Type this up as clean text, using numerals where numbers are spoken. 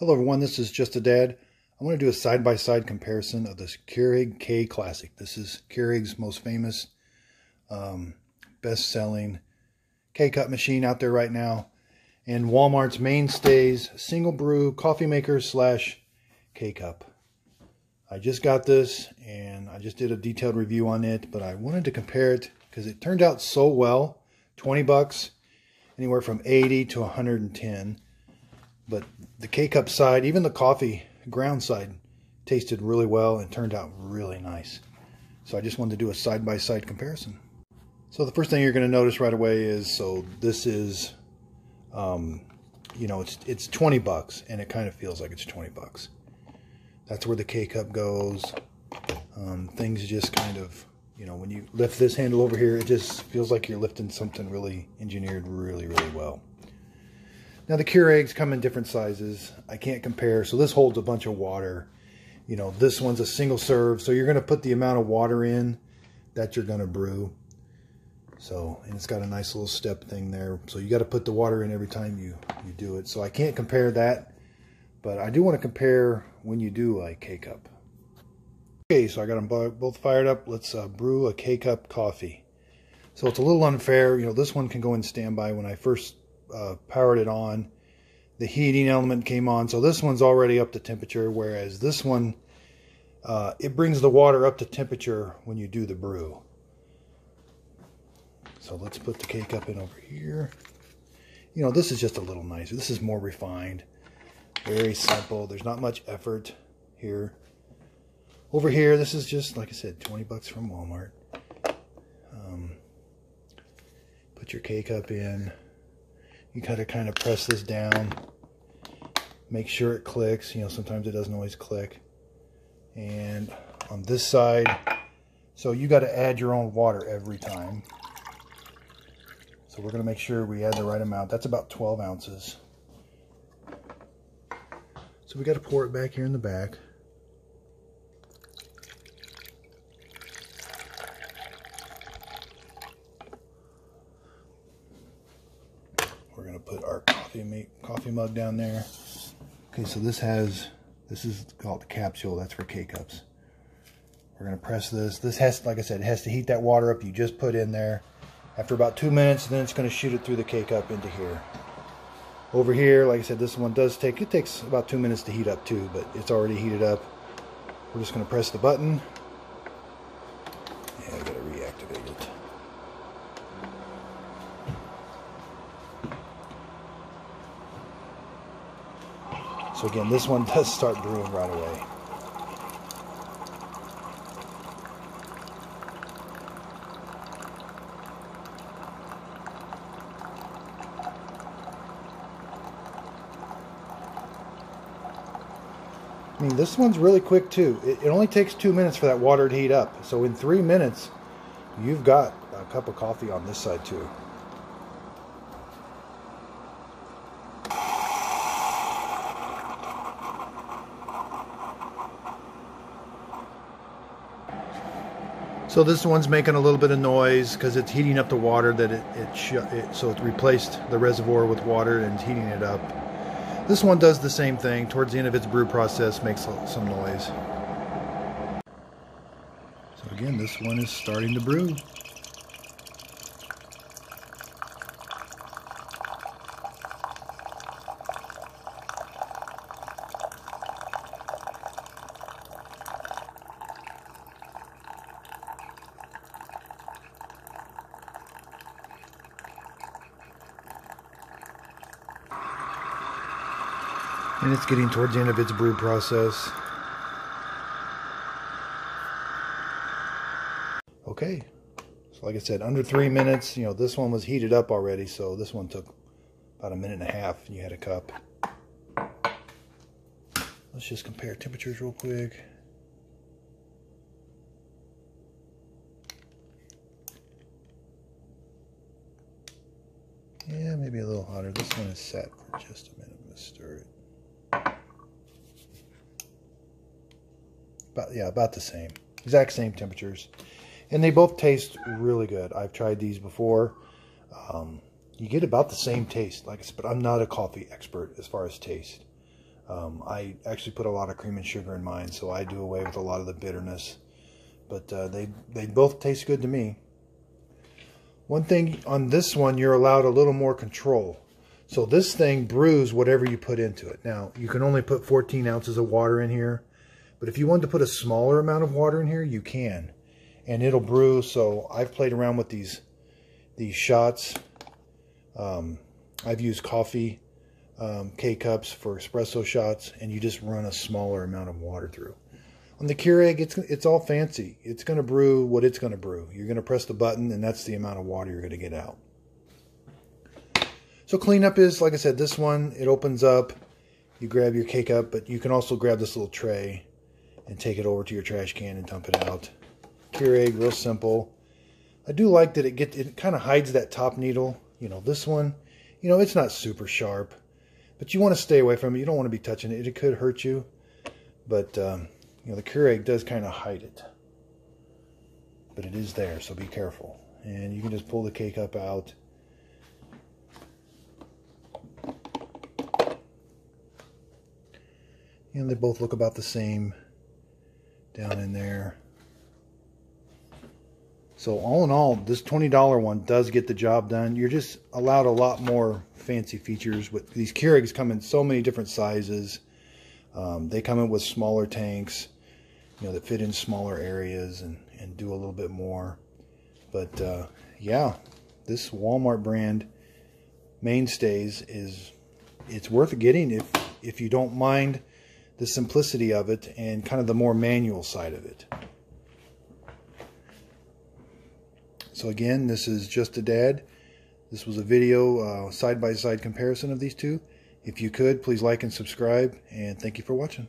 Hello everyone, this is Just a Dad. I want to do a side-by-side comparison of this Keurig K-Classic. This is Keurig's most famous, best-selling K-Cup machine out there right now. And Walmart's Mainstays single brew coffee maker / K-Cup. I just got this and I just did a detailed review on it, but I wanted to compare it because it turned out so well. 20 bucks, anywhere from 80 to 110. But the K-Cup side, even the coffee ground side, tasted really well and turned out really nice. So I just wanted to do a side-by-side comparison. So the first thing you're going to notice right away is, so this is, it's 20 bucks, and it kind of feels like it's 20 bucks. That's where the K-Cup goes. Things just kind of, when you lift this handle over here, it just feels like you're lifting something really engineered really, really well. Now the Keurigs come in different sizes. I can't compare. So this holds a bunch of water. This one's a single serve. So you're going to put the amount of water in that you're going to brew. So, and it's got a nice little step thing there. So you got to put the water in every time you do it. So I can't compare that. But I do want to compare when you do a K-Cup. Okay, so I got them both fired up. Let's brew a K-Cup coffee. So it's a little unfair. This one can go in standby. When I first powered it on, the heating element came on, so this one's already up to temperature, whereas this one it brings the water up to temperature when you do the brew. So let's put the K-Cup in over here. This is just a little nicer. This is more refined, very simple. There's not much effort here. Over here, this is just, like I said, 20 bucks from Walmart. Put your K-Cup in. You gotta kind of press this down, make sure it clicks. Sometimes it doesn't always click. And on this side, so you got to add your own water every time. So we're going to make sure we add the right amount. That's about 12 ounces. So we got to pour it back here in the back. We're going to put our coffee mug down there. Okay, so this is called the Capsule. That's for K-Cups. We're going to press this. This has, like I said, it has to heat that water up you just put in there. After about 2 minutes, then it's going to shoot it through the K-Cup into here. Over here, like I said, this one takes about 2 minutes to heat up too, but it's already heated up. We're just going to press the button. And we got to reactivate it. So again, this one does start brewing right away. I mean, this one's really quick too. It only takes 2 minutes for that water to heat up. So in 3 minutes, you've got a cup of coffee on this side too. So this one's making a little bit of noise because it's heating up the water that so it replaced the reservoir with water and it's heating it up. This one does the same thing. Towards the end of its brew process, makes some noise. So again, this one is starting to brew. And it's getting towards the end of its brew process. Okay, so like I said, under 3 minutes. This one was heated up already, so this one took about 1.5 minutes and you had a cup. Let's just compare temperatures real quick. Yeah, maybe a little hotter. This one is set for just a minute. I'm going to stir it. About the same. Exact same temperatures. And they both taste really good. I've tried these before. You get about the same taste, like I said, but I'm not a coffee expert as far as taste. I actually put a lot of cream and sugar in mine, so I do away with a lot of the bitterness. But they both taste good to me. One thing on this one, you're allowed a little more control. So this thing brews whatever you put into it. Now, you can only put 14 ounces of water in here. But if you want to put a smaller amount of water in here, you can. And it'll brew. So I've played around with these shots. I've used coffee K-cups for espresso shots. And you just run a smaller amount of water through. On the Keurig, it's all fancy. It's going to brew what it's going to brew. You're going to press the button, and that's the amount of water you're going to get out. So cleanup is, like I said, this one, it opens up. You grab your K-cup, but you can also grab this little tray and take it over to your trash can and dump it out. Keurig, real simple. I do like that it kind of hides that top needle. You know, this one, you know, it's not super sharp, but you want to stay away from it. You don't want to be touching it. It could hurt you, but you know, the Keurig does kind of hide it, but it is there, so be careful. And you can just pull the K-cup out. And they both look about the same down in there. So all in all, this $20 one does get the job done. You're just allowed a lot more fancy features. With these Keurigs come in so many different sizes. They come in with smaller tanks, you know, that fit in smaller areas and do a little bit more. But yeah, this Walmart brand Mainstays it's worth getting if you don't mind the simplicity of it and kind of the more manual side of it. So again, this is Just a Dad. This was a video side-by-side comparison of these two. If you could, please like and subscribe, and thank you for watching.